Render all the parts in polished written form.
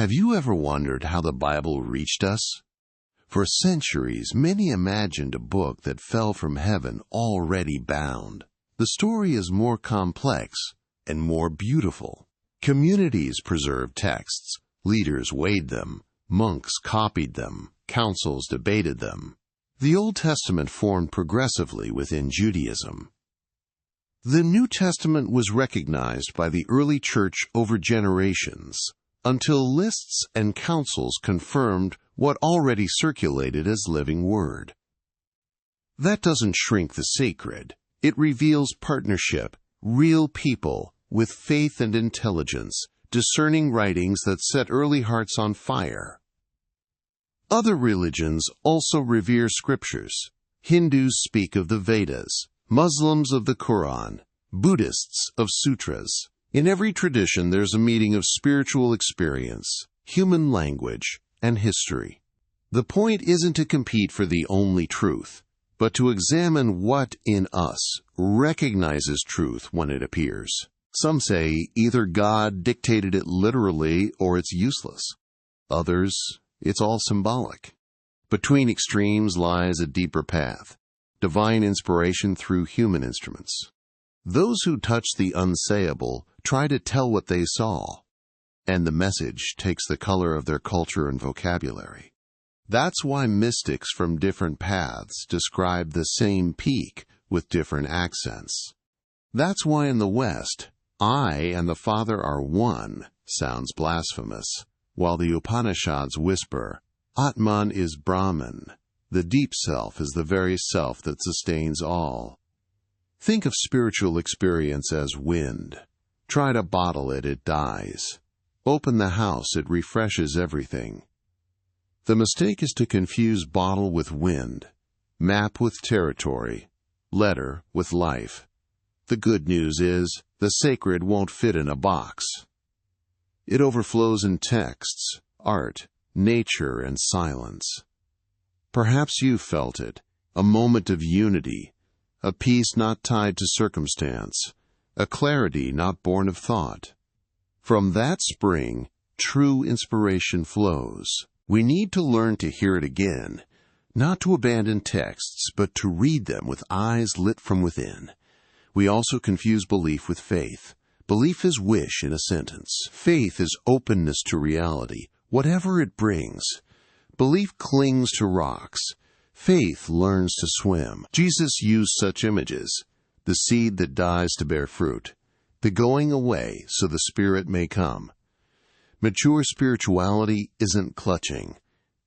Have you ever wondered how the Bible reached us? For centuries, many imagined a book that fell from heaven already bound. The story is more complex and more beautiful. Communities preserved texts, leaders weighed them, monks copied them, councils debated them. The Old Testament formed progressively within Judaism. The New Testament was recognized by the early church over generations, until lists and councils confirmed what already circulated as living word. That doesn't shrink the sacred. It reveals partnership, real people, with faith and intelligence, discerning writings that set early hearts on fire. Other religions also revere scriptures. Hindus speak of the Vedas, Muslims of the Quran, Buddhists of sutras. In every tradition there's a meeting of spiritual experience, human language, and history. The point isn't to compete for the only truth, but to examine what in us recognizes truth when it appears. Some say either God dictated it literally or it's useless. Others, it's all symbolic. Between extremes lies a deeper path, divine inspiration through human instruments. Those who touch the unsayable try to tell what they saw, and the message takes the color of their culture and vocabulary. That's why mystics from different paths describe the same peak with different accents. That's why in the West, I and the Father are one sounds blasphemous, while the Upanishads whisper, Atman is Brahman. The deep self is the very self that sustains all. Think of spiritual experience as wind. Try to bottle it, it dies. Open the house, it refreshes everything. The mistake is to confuse bottle with wind, map with territory, letter with life. The good news is, the sacred won't fit in a box. It overflows in texts, art, nature, and silence. Perhaps you felt it, a moment of unity, a peace not tied to circumstance, a clarity not born of thought. From that spring, true inspiration flows. We need to learn to hear it again, not to abandon texts, but to read them with eyes lit from within. We also confuse belief with faith. Belief is wish in a sentence. Faith is openness to reality, whatever it brings. Belief clings to rocks. Faith learns to swim. Jesus used such images: the seed that dies to bear fruit, the going away so the Spirit may come. Mature spirituality isn't clutching,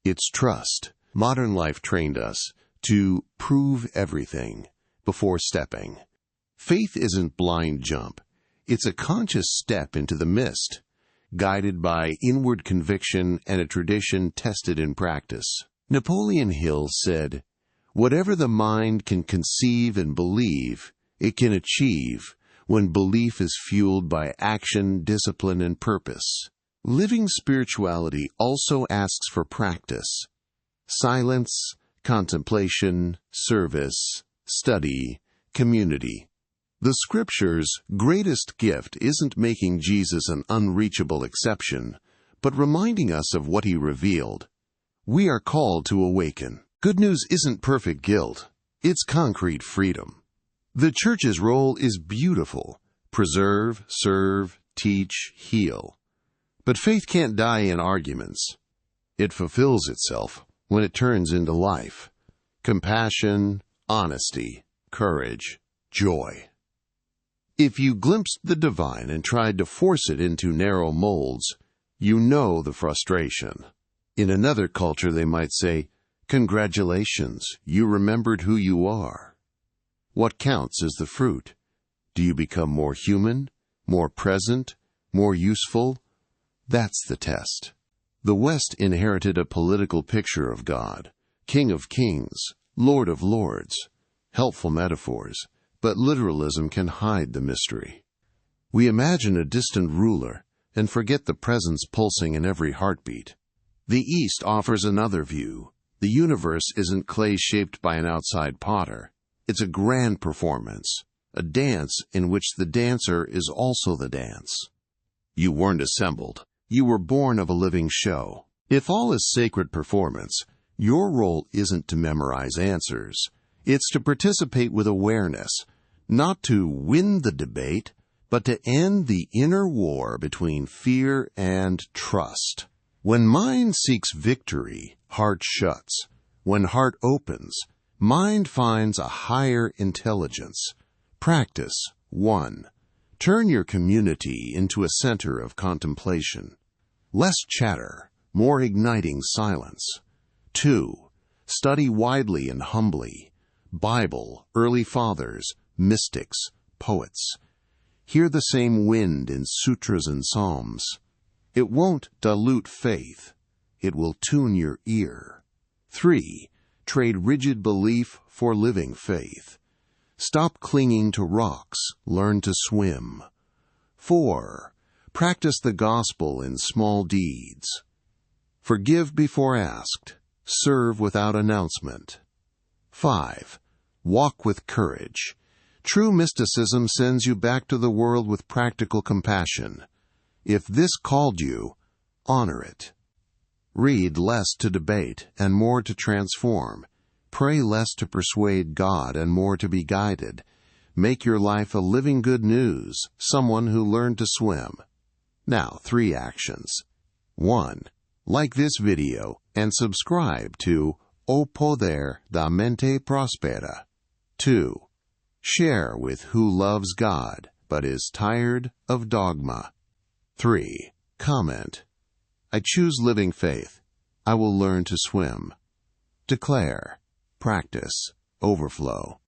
it's trust. Modern life trained us to prove everything before stepping. Faith isn't blind jump, it's a conscious step into the mist, guided by inward conviction and a tradition tested in practice. Napoleon Hill said, "Whatever the mind can conceive and believe, it can achieve when belief is fueled by action, discipline, and purpose." Living spirituality also asks for practice. Silence, contemplation, service, study, community. The Scripture's greatest gift isn't making Jesus an unreachable exception, but reminding us of what he revealed. We are called to awaken. Good news isn't perfect guilt. It's concrete freedom. The Church's role is beautiful. Preserve, serve, teach, heal. But faith can't die in arguments. It fulfills itself when it turns into life. Compassion, honesty, courage, joy. If you glimpsed the divine and tried to force it into narrow molds, you know the frustration. In another culture they might say, "Congratulations, you remembered who you are." What counts is the fruit. Do you become more human, more present, more useful? That's the test. The West inherited a political picture of God, King of Kings, Lord of Lords. Helpful metaphors, but literalism can hide the mystery. We imagine a distant ruler and forget the presence pulsing in every heartbeat. The East offers another view. The universe isn't clay shaped by an outside potter. It's a grand performance, a dance in which the dancer is also the dance. You weren't assembled. You were born of a living show. If all is sacred performance, your role isn't to memorize answers. It's to participate with awareness, not to win the debate, but to end the inner war between fear and trust. When mind seeks victory, heart shuts. When heart opens, mind finds a higher intelligence. Practice 1. Turn your community into a center of contemplation. Less chatter, more igniting silence. 2. Study widely and humbly. Bible, early fathers, mystics, poets. Hear the same wind in sutras and psalms. It won't dilute faith. It will tune your ear. 3. Trade rigid belief for living faith. Stop clinging to rocks. Learn to swim. 4. Practice the gospel in small deeds. Forgive before asked. Serve without announcement. 5. Walk with courage. True mysticism sends you back to the world with practical compassion. If this called you, honor it. Read less to debate and more to transform. Pray less to persuade God and more to be guided. Make your life a living good news, someone who learned to swim. Now, 3 actions. 1. Like this video and subscribe to O Poder da Mente Próspera. 2. Share with who loves God but is tired of dogma. 3. Comment. I choose living faith. I will learn to swim. Declare. Practice. Overflow.